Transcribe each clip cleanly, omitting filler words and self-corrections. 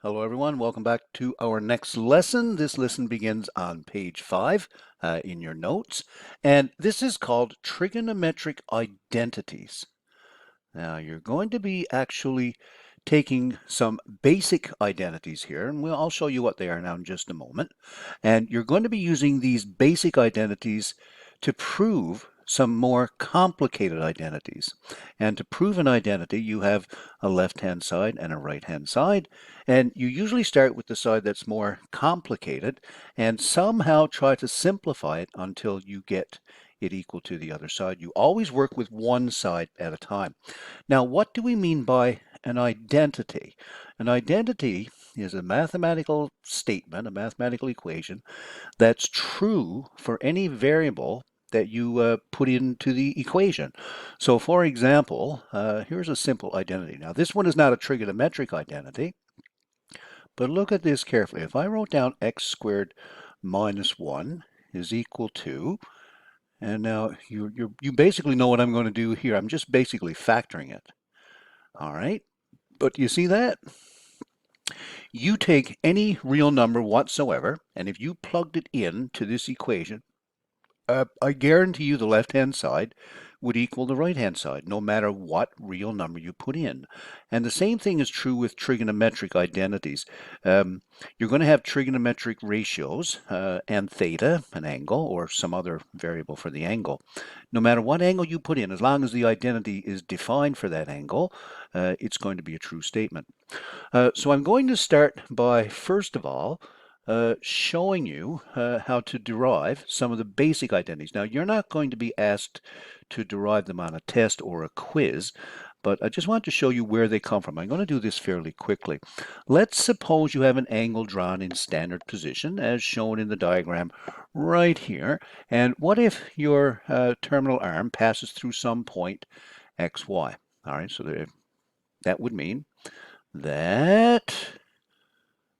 Hello everyone, welcome back to our next lesson. This lesson begins on page 5 in your notes, and this is called Trigonometric Identities. Now you're going to be actually taking some basic identities here, and I'll show you what they are now in just a moment. And you're going to be using these basic identities to prove some more complicated identities. And to prove an identity, you have a left-hand side and a right-hand side, and you usually start with the side that's more complicated and somehow try to simplify it until you get it equal to the other side. You always work with one side at a time. Now, what do we mean by an identity? An identity is a mathematical statement, a mathematical equation that's true for any variable that you put into the equation. So for example, here's a simple identity. Now this one is not a trigonometric identity, but look at this carefully. If I wrote down x squared minus 1 is equal to, and now you basically know what I'm going to do here. I'm just basically factoring it. All right, but you see that? You take any real number whatsoever, and if you plugged it in to this equation, I guarantee you the left-hand side would equal the right-hand side, no matter what real number you put in. And the same thing is true with trigonometric identities. You're going to have trigonometric ratios and theta, an angle, or some other variable for the angle. No matter what angle you put in, as long as the identity is defined for that angle, it's going to be a true statement. So I'm going to start by, first of all, showing you how to derive some of the basic identities. Now, you're not going to be asked to derive them on a test or a quiz, but I just want to show you where they come from. I'm going to do this fairly quickly. Let's suppose you have an angle drawn in standard position, as shown in the diagram right here. And what if your terminal arm passes through some point xy? All right, so that would mean that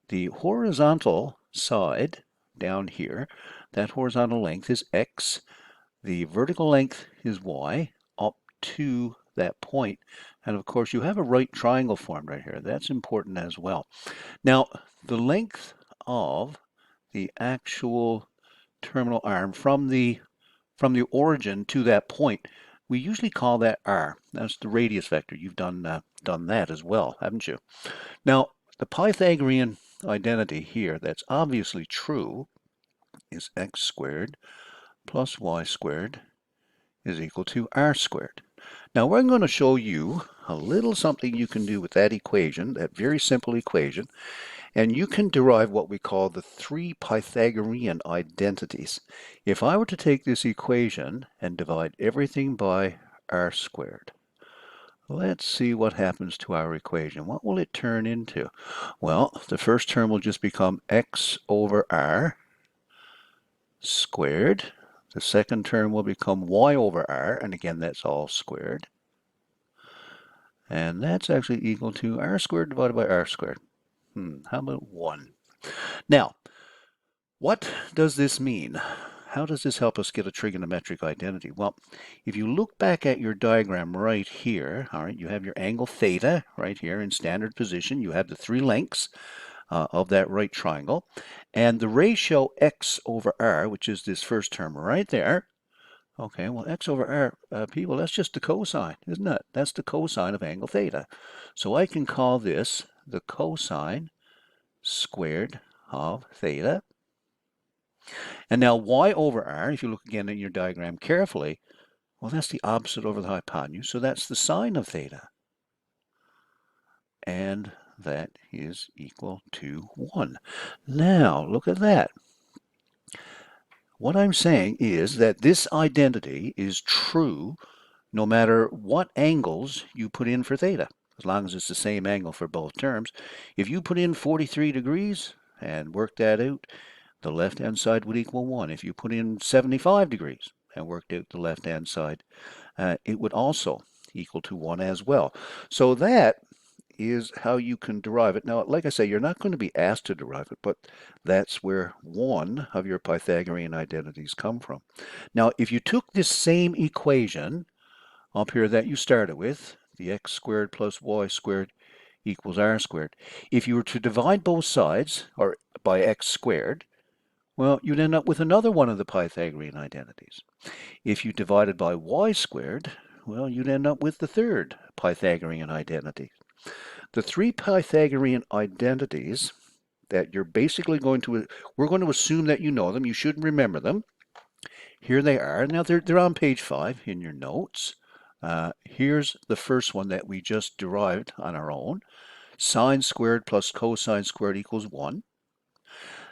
the horizontal side down here, that horizontal length is x, the vertical length is y, up to that point. And of course, you have a right triangle formed right here. That's important as well. Now, the length of the actual terminal arm from the origin to that point, we usually call that r. That's the radius vector. You've done that as well, haven't you? Now, the Pythagorean identity here that's obviously true is x squared plus y squared is equal to r squared. Now we're going to show you a little something you can do with that equation, that very simple equation, and you can derive what we call the three Pythagorean identities. If I were to take this equation and divide everything by r squared, let's see what happens to our equation. What will it turn into? Well, the first term will just become x over r squared. The second term will become y over r, and again, that's all squared. And that's actually equal to r squared divided by r squared. How about 1? Now, what does this mean? How does this help us get a trigonometric identity? Well, if you look back at your diagram right here, all right, you have your angle theta right here in standard position. You have the three lengths of that right triangle. And the ratio x over r, which is this first term right there. Okay, well, x over r, people, that's just the cosine, isn't it? That's the cosine of angle theta. So I can call this the cosine squared of theta. And now y over r, if you look again at your diagram carefully, well, that's the opposite over the hypotenuse, so that's the sine of theta. And that is equal to 1. Now, look at that. What I'm saying is that this identity is true no matter what angles you put in for theta, as long as it's the same angle for both terms. If you put in 43 degrees and work that out, the left-hand side would equal 1. If you put in 75 degrees and worked out the left-hand side, it would also equal to 1 as well. So that is how you can derive it. Now, like I say, you're not going to be asked to derive it, but that's where one of your Pythagorean identities come from. Now, if you took this same equation up here that you started with, the x squared plus y squared equals r squared. If you were to divide both sides, or by x squared, well, you'd end up with another one of the Pythagorean identities. If you divided by y squared, well, you'd end up with the third Pythagorean identity. The three Pythagorean identities that you're basically we're going to assume that you know them. You should remember them. Here they are. Now they're on page 5 in your notes. Here's the first one that we just derived on our own. Sine squared plus cosine squared equals 1.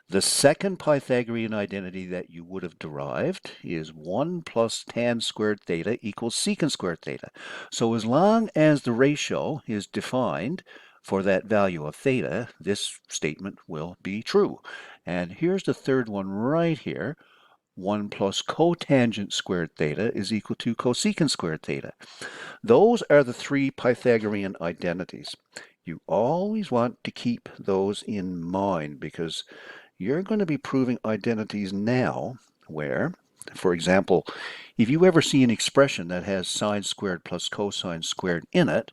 The second Pythagorean identity that you would have derived is 1 plus tan squared theta equals secant squared theta. So as long as the ratio is defined for that value of theta, this statement will be true. And here's the third one right here. 1 plus cotangent squared theta is equal to cosecant squared theta. Those are the three Pythagorean identities. You always want to keep those in mind because you're going to be proving identities now where, for example, if you ever see an expression that has sine squared plus cosine squared in it,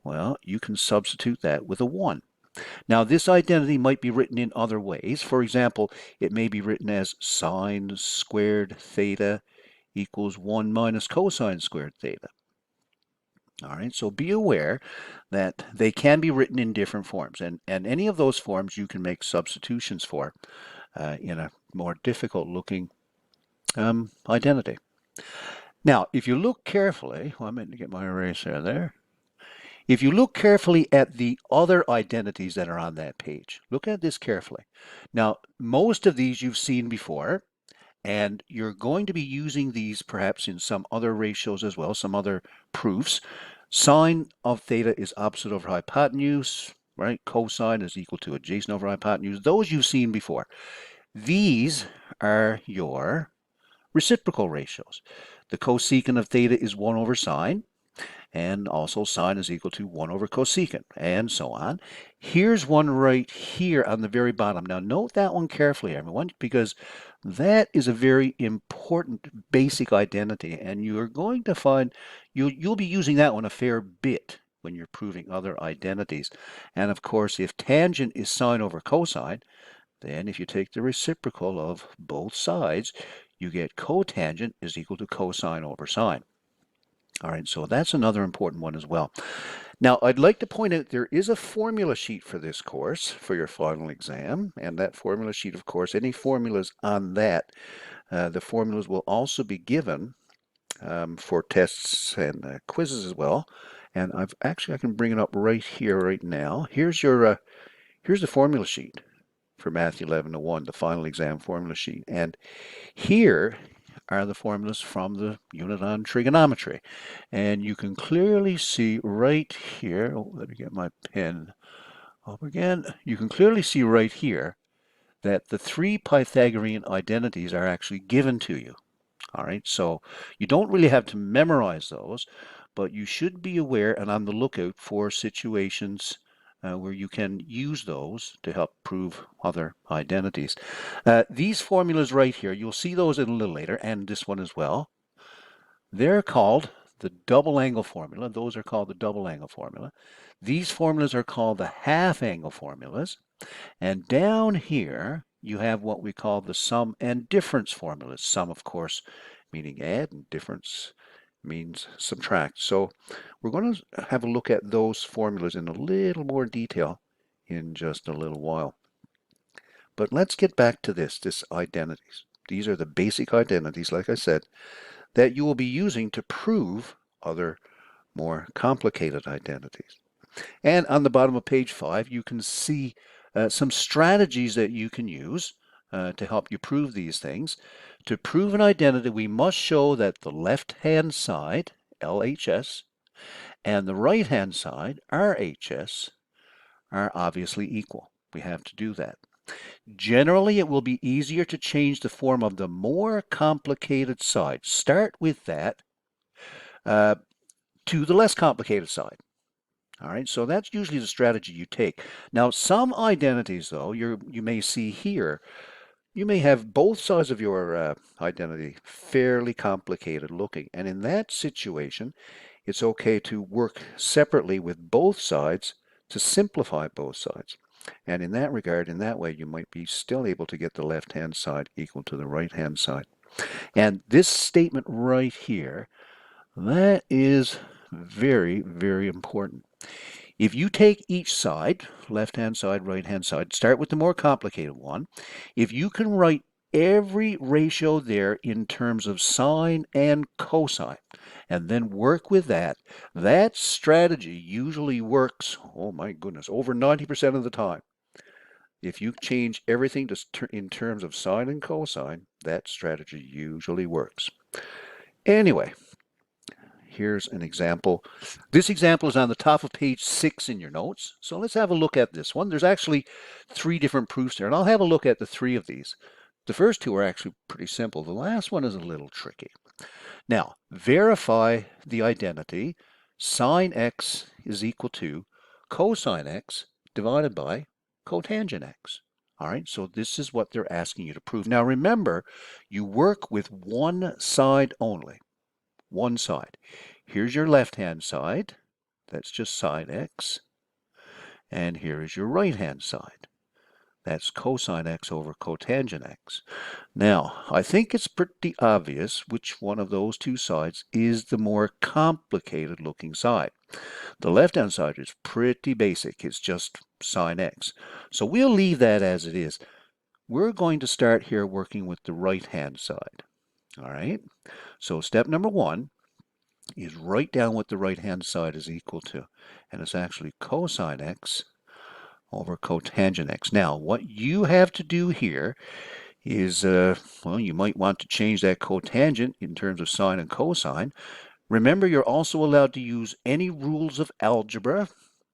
well, you can substitute that with a 1. Now, this identity might be written in other ways. For example, it may be written as sine squared theta equals 1 minus cosine squared theta. All right, so be aware that they can be written in different forms, and any of those forms you can make substitutions for in a more difficult looking identity. Now, if you look carefully, well, I meant to get my eraser there. If you look carefully at the other identities that are on that page, look at this carefully. Now, most of these you've seen before, and you're going to be using these perhaps in some other ratios as well, some other proofs. Sine of theta is opposite over hypotenuse, right? Cosine is equal to adjacent over hypotenuse. Those you've seen before. These are your reciprocal ratios. The cosecant of theta is 1 over sine, and also sine is equal to 1 over cosecant, and so on. Here's one right here on the very bottom. Now note that one carefully, everyone, because that is a very important basic identity, and you're going to find you'll be using that one a fair bit when you're proving other identities. And of course, if tangent is sine over cosine, then if you take the reciprocal of both sides, you get cotangent is equal to cosine over sine. All right, so that's another important one as well. Now, I'd like to point out there is a formula sheet for this course for your final exam, and that formula sheet, of course, any formulas on that, the formulas will also be given for tests and quizzes as well. And I can bring it up right here, right now. Here's the formula sheet for Math 1101, the final exam formula sheet. And here are the formulas from the unit on trigonometry. And you can clearly see right here, oh, let me get my pen up again. You can clearly see right here that the three Pythagorean identities are actually given to you. All right, so you don't really have to memorize those, but you should be aware and on the lookout for situations where you can use those to help prove other identities. These formulas right here, you'll see those in a little later, and this one as well. They're called the double angle formula. Those are called the double angle formula. These formulas are called the half angle formulas. And down here, you have what we call the sum and difference formulas. Sum, of course, meaning add, and difference means subtract. So we're going to have a look at those formulas in a little more detail in just a little while. But let's get back to this identities. These are the basic identities, like I said, that you will be using to prove other more complicated identities. And on the bottom of page 5, you can see some strategies that you can use to help you prove these things. To prove an identity, we must show that the left-hand side, LHS, and the right-hand side, RHS, are obviously equal. We have to do that. Generally, it will be easier to change the form of the more complicated side. Start with that to the less complicated side. All right, so that's usually the strategy you take. Now, some identities, though, you may see here, you may have both sides of your identity fairly complicated looking. And in that situation, it's okay to work separately with both sides to simplify both sides. And in that regard, in that way, you might be still able to get the left-hand side equal to the right-hand side. And this statement right here, that is very, very important. If you take each side, left-hand side, right-hand side, start with the more complicated one. If you can write every ratio there in terms of sine and cosine, and then work with that, that strategy usually works, oh my goodness, over 90% of the time. If you change everything in terms of sine and cosine, that strategy usually works. Anyway, here's an example. This example is on the top of page 6 in your notes. So let's have a look at this one. There's actually 3 different proofs there, and I'll have a look at the 3 of these. The first 2 are actually pretty simple. The last one is a little tricky. Now, verify the identity. Sine x is equal to cosine x divided by cotangent x. All right, so this is what they're asking you to prove. Now remember, you work with one side only. One side. Here's your left-hand side. That's just sine x. And here is your right-hand side. That's cosine x over cotangent x. Now, I think it's pretty obvious which one of those two sides is the more complicated looking side. The left-hand side is pretty basic. It's just sine x. So we'll leave that as it is. We're going to start here working with the right-hand side. All right? So step number 1 is write down what the right-hand side is equal to. And it's actually cosine x over cotangent x. Now, what you have to do here is, well, you might want to change that cotangent in terms of sine and cosine. Remember, you're also allowed to use any rules of algebra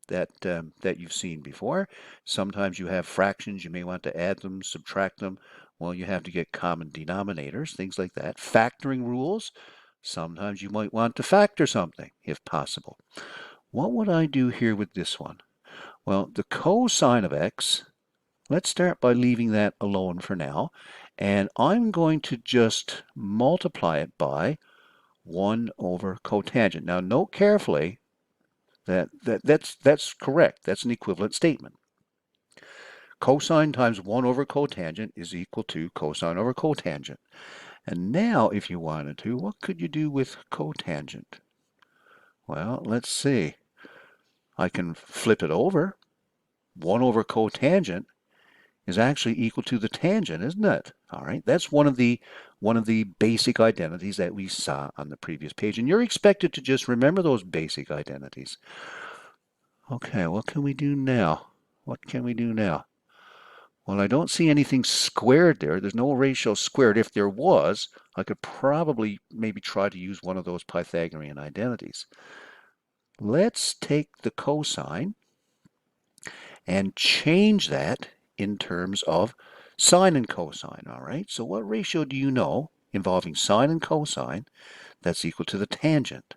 that you've seen before. Sometimes you have fractions, you may want to add them, subtract them. Well, you have to get common denominators, things like that. Factoring rules, sometimes you might want to factor something, if possible. What would I do here with this one? Well, the cosine of x, let's start by leaving that alone for now. And I'm going to just multiply it by 1 over cotangent. Now, note carefully that's correct. That's an equivalent statement. Cosine times 1 over cotangent is equal to cosine over cotangent. And now, if you wanted to, what could you do with cotangent? Well, let's see. I can flip it over. 1 over cotangent is actually equal to the tangent, isn't it? All right, that's one of the basic identities that we saw on the previous page, and you're expected to just remember those basic identities. Okay, what can we do now? What can we do now? Well, I don't see anything squared there. There's no ratio squared. If there was, I could probably maybe try to use one of those Pythagorean identities. Let's take the cosine and change that in terms of sine and cosine, all right? So what ratio do you know involving sine and cosine that's equal to the tangent?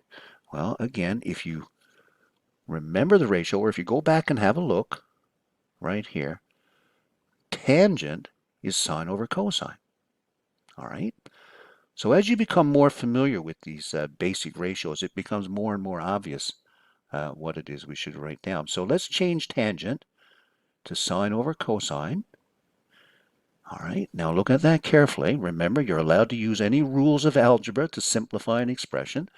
Well, again, if you remember the ratio, or if you go back and have a look right here, tangent is sine over cosine, all right? So as you become more familiar with these basic ratios, it becomes more and more obvious what it is we should write down. So let's change tangent to sine over cosine. All right, now look at that carefully. Remember, you're allowed to use any rules of algebra to simplify an expression.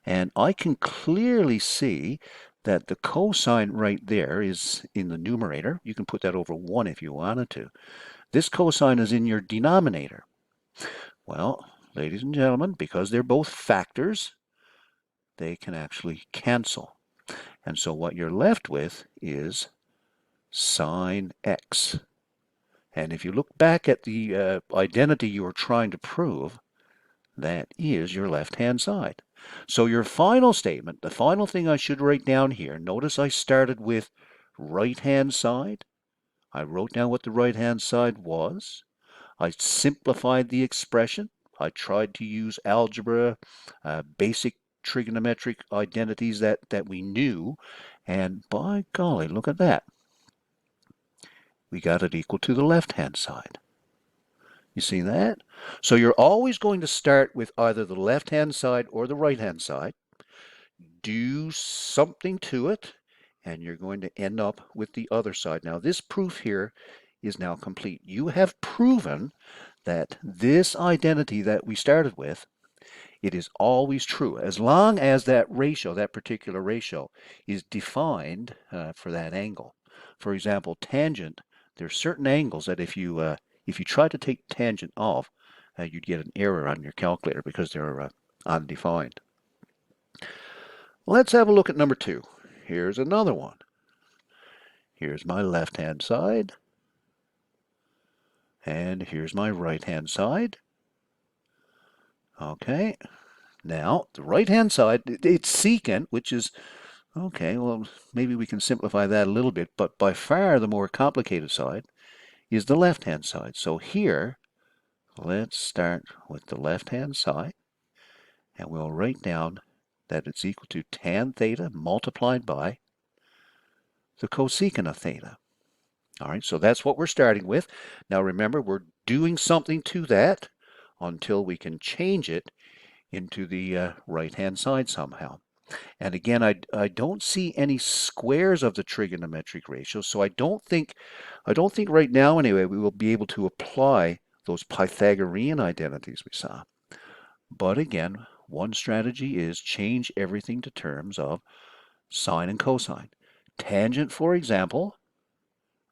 And I can clearly see that the cosine right there is in the numerator. You can put that over 1 if you wanted to. This cosine is in your denominator. Well, ladies and gentlemen, because they're both factors, they can actually cancel. And so what you're left with is sine x. And if you look back at the identity you were trying to prove, that is your left-hand side. So your final statement, the final thing I should write down here, notice I started with right-hand side. I wrote down what the right-hand side was. I simplified the expression. I tried to use algebra, basic trigonometric identities that we knew. And by golly, look at that. We got it equal to the left-hand side. You see that? So you're always going to start with either the left-hand side or the right-hand side. Do something to it, and you're going to end up with the other side. Now this proof here is now complete. You have proven that this identity that we started with, it is always true as long as that ratio, that particular ratio, is defined for that angle. For example, tangent, there's certain angles that if you try to take tangent off, you'd get an error on your calculator because they're undefined. Let's have a look at number 2. Here's another one. Here's my left-hand side, and here's my right-hand side. Okay, now the right-hand side, it's secant, which is, okay, well, maybe we can simplify that a little bit, but by far the more complicated side is the left-hand side. So here, let's start with the left-hand side, and we'll write down that it's equal to tan theta multiplied by the cosecant of theta. All right, so that's what we're starting with. Now remember, we're doing something to that until we can change it into the right-hand side somehow. And again, I don't see any squares of the trigonometric ratio, so I don't think right now anyway we will be able to apply those Pythagorean identities we saw. But again, one strategy is change everything to terms of sine and cosine. Tangent, for example,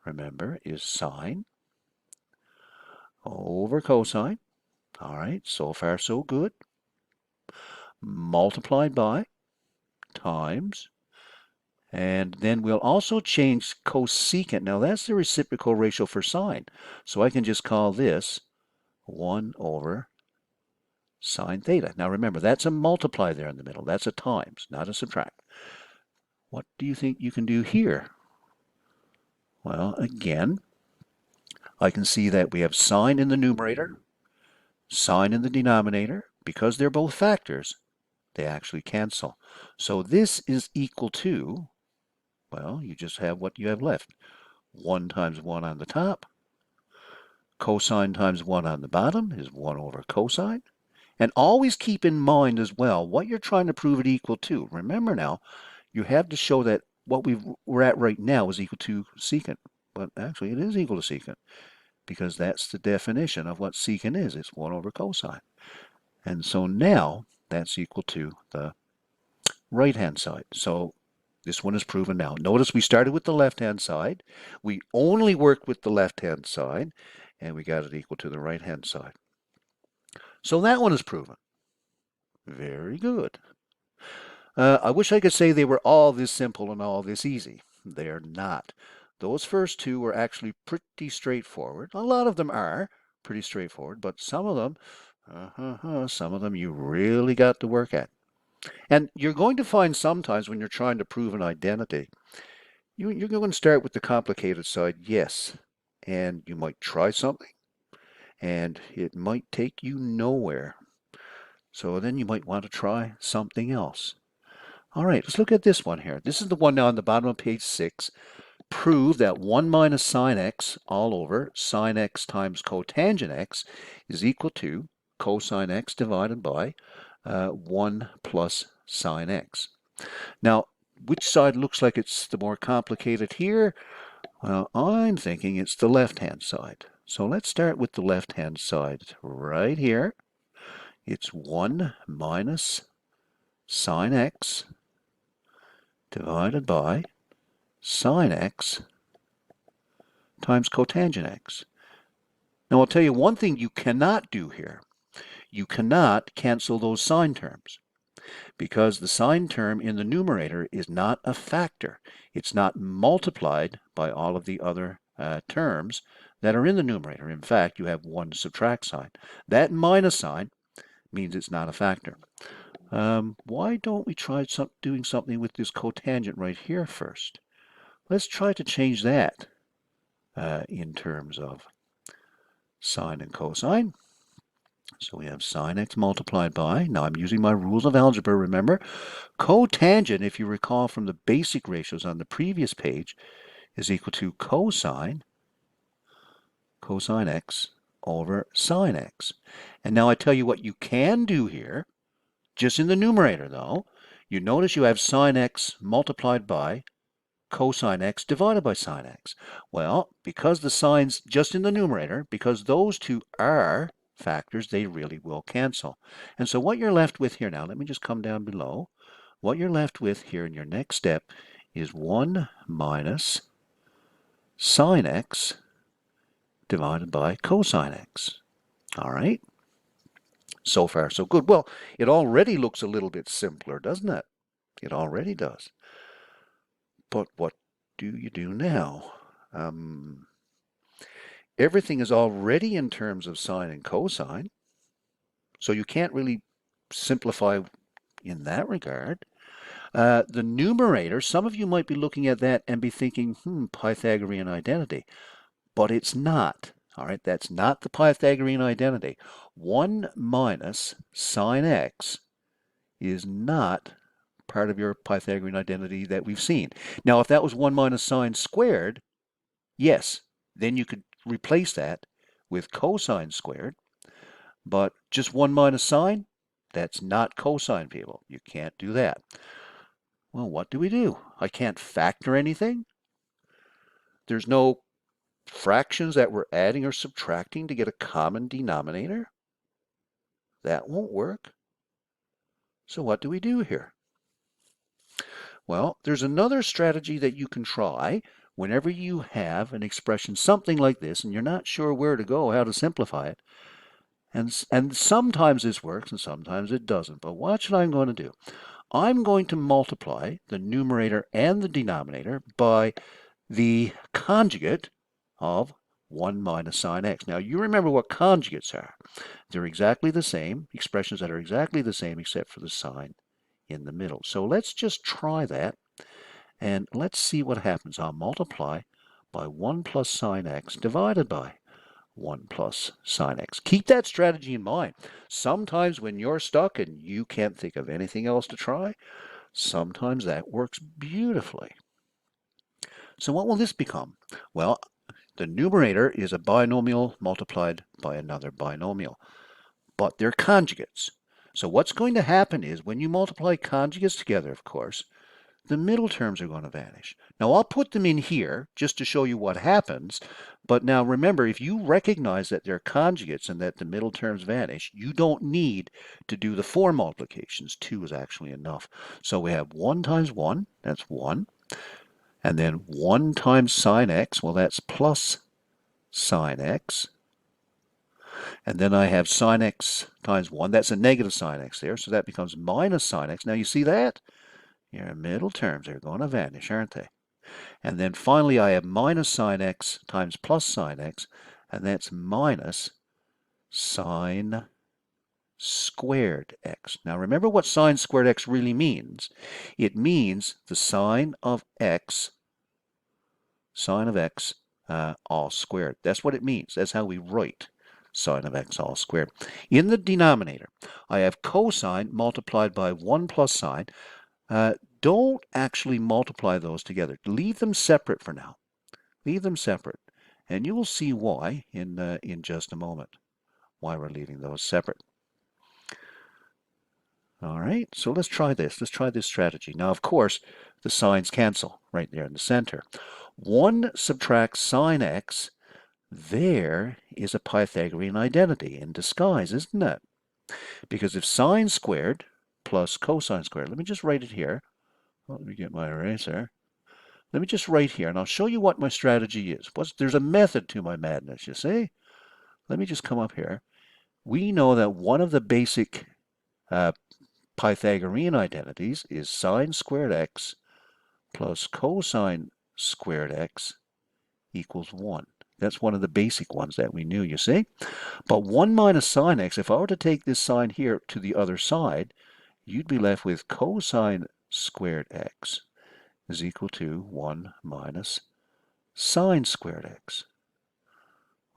remember, is sine over cosine. All right, so far so good. Multiplied by times. And then we'll also change cosecant. Now that's the reciprocal ratio for sine. So I can just call this 1 over sine theta. Now remember, that's a multiply there in the middle. That's a times, not a subtract. What do you think you can do here? Well, again, I can see that we have sine in the numerator, sine in the denominator. Because they're both factors, they actually cancel. So this is equal to, well, you just have what you have left. 1 times 1 on the top. Cosine times 1 on the bottom is 1 over cosine. And always keep in mind as well what you're trying to prove it equal to. Remember now, you have to show that what we're at right now is equal to secant. But actually, it is equal to secant because that's the definition of what secant is. It's 1 over cosine. And so now that's equal to the right-hand side. So this one is proven now. Notice we started with the left-hand side. We only worked with the left-hand side, and we got it equal to the right-hand side. So that one is proven. Very good. I wish I could say they were all this simple and all this easy. They're not. Those first two were actually pretty straightforward. A lot of them are pretty straightforward, but some of them you really got to work at. And you're going to find sometimes when you're trying to prove an identity, you're going to start with the complicated side, yes. And you might try something, and it might take you nowhere. So then you might want to try something else. All right, let's look at this one here. This is the one now on the bottom of page 6. Prove that 1 minus sine x all over sine x times cotangent x is equal to cosine x divided by 1 plus sine x. Now, which side looks like it's the more complicated here? Well, I'm thinking it's the left-hand side. So let's start with the left-hand side right here. It's 1 minus sine x divided by sine x times cotangent x. Now I'll tell you one thing you cannot do here. You cannot cancel those sine terms because the sine term in the numerator is not a factor. It's not multiplied by all of the other terms that are in the numerator. In fact, you have one subtract sign. That minus sign means it's not a factor. Why don't we try doing something with this cotangent right here first? Let's try to change that in terms of sine and cosine. So we have sine x multiplied by, now I'm using my rules of algebra, remember. Cotangent, if you recall from the basic ratios on the previous page, is equal to cosine x over sine x. And now I tell you what you can do here, just in the numerator though. You notice you have sine x multiplied by cosine x divided by sine x. Well, because the signs just in the numerator, because those two are factors, they really will cancel. And so what you're left with here now, let me just come down below. What you're left with here in your next step is 1 minus sine x divided by cosine x. All right? So far, so good. Well, it already looks a little bit simpler, doesn't it? It already does. But what do you do now? Everything is already in terms of sine and cosine, so you can't really simplify in that regard. The numerator, some of you might be looking at that and be thinking, Pythagorean identity. But it's not. All right, that's not the Pythagorean identity. 1 minus sine x is not part of your Pythagorean identity that we've seen. Now, if that was 1 minus sine squared, yes, then you could replace that with cosine squared. But just 1 minus sine, that's not cosine, people. You can't do that. Well, what do? I can't factor anything. There's no fractions that we're adding or subtracting to get a common denominator. That won't work. So what do we do here? Well, there's another strategy that you can try whenever you have an expression something like this and you're not sure where to go, how to simplify it. And sometimes this works and sometimes it doesn't. But watch what I'm going to do. I'm going to multiply the numerator and the denominator by the conjugate of 1 minus sine x. Now, you remember what conjugates are. They're exactly the same, expressions that are exactly the same except for the sign in the middle. So let's just try that, and let's see what happens. I'll multiply by 1 plus sine x divided by 1 plus sine x. Keep that strategy in mind. Sometimes when you're stuck and you can't think of anything else to try, sometimes that works beautifully. So what will this become? Well, the numerator is a binomial multiplied by another binomial, but they're conjugates. So what's going to happen is when you multiply conjugates together, of course, the middle terms are going to vanish. Now I'll put them in here just to show you what happens, but now remember, if you recognize that they're conjugates and that the middle terms vanish, you don't need to do the 4 multiplications. 2 is actually enough. So we have 1 times 1, that's 1. And then 1 times sine x, well, that's plus sine x. And then I have sine x times 1. That's a negative sine x there, so that becomes minus sine x. Now you see that? Your middle terms are going to vanish, aren't they? And then finally I have minus sine x times plus sine x, and that's minus sine squared x. Now remember what sine squared x really means. It means the sine of x all squared. That's what it means. That's how we write sine of x all squared. In the denominator, I have cosine multiplied by 1 plus sine. Don't actually multiply those together. Leave them separate for now. Leave them separate. And you will see why in just a moment, why we're leaving those separate. All right, so let's try this. Let's try this strategy. Now, of course, the signs cancel right there in the center. 1 subtracts sine x. There is a Pythagorean identity in disguise, isn't it? Because if sine squared plus cosine squared, let me just write it here. Let me get my eraser. Let me just write here, and I'll show you what my strategy is. There's a method to my madness, you see? Let me just come up here. We know that one of the basic Pythagorean identities is sine squared x plus cosine squared x equals 1. That's one of the basic ones that we knew, you see? But 1 minus sine x, if I were to take this sign here to the other side, you'd be left with cosine squared x is equal to 1 minus sine squared x.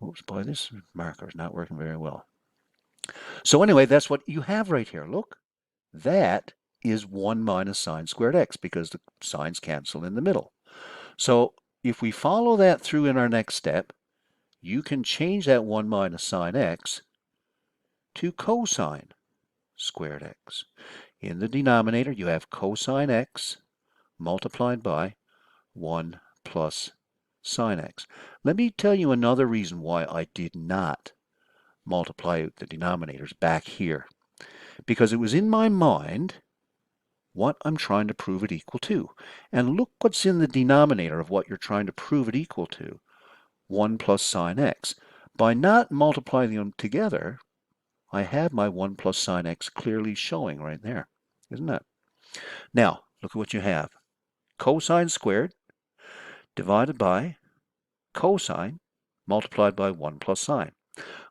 Oops, boy, this marker is not working very well. So anyway, that's what you have right here. Look, that is 1 minus sine squared x because the signs cancel in the middle. So if we follow that through in our next step, you can change that 1 minus sine x to cosine squared x. In the denominator, you have cosine x multiplied by 1 plus sine x. Let me tell you another reason why I did not multiply out the denominators back here. Because it was in my mind what I'm trying to prove it equal to. And look what's in the denominator of what you're trying to prove it equal to. 1 plus sine x. By not multiplying them together, I have my 1 plus sine x clearly showing right there, isn't it? Now, look at what you have. Cosine squared divided by cosine multiplied by 1 plus sine.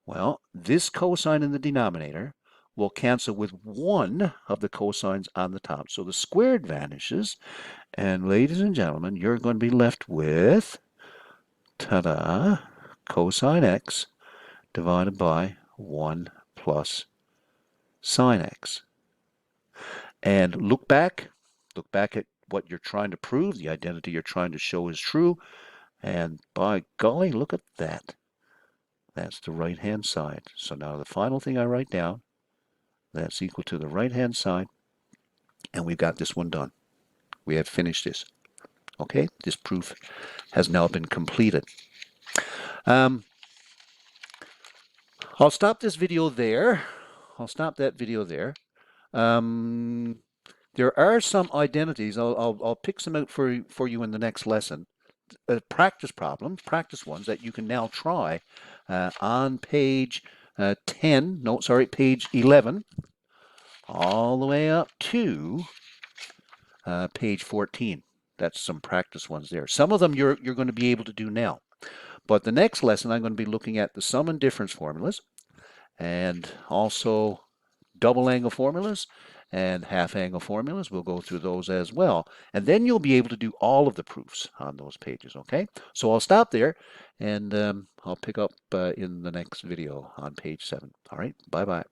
Well, this cosine in the denominator will cancel with one of the cosines on the top. So the squared vanishes, and ladies and gentlemen, you're going to be left with, ta-da, cosine x divided by 1 plus sine x. And look back at what you're trying to prove, the identity you're trying to show is true, and by golly, look at that. That's the right-hand side. So now the final thing I write down, that's equal to the right-hand side, and we've got this one done. We have finished this. Okay, this proof has now been completed. I'll stop this video there. I'll stop that video there. There are some identities. I'll pick some out for you in the next lesson. Practice problems, practice ones that you can now try on page 10. No, sorry, page 11, all the way up to page 14. That's some practice ones there. Some of them you're going to be able to do now. But the next lesson, I'm going to be looking at the sum and difference formulas, and also double angle formulas and half angle formulas. We'll go through those as well. And then you'll be able to do all of the proofs on those pages, okay? So I'll stop there, and I'll pick up in the next video on page 7. All right, bye-bye.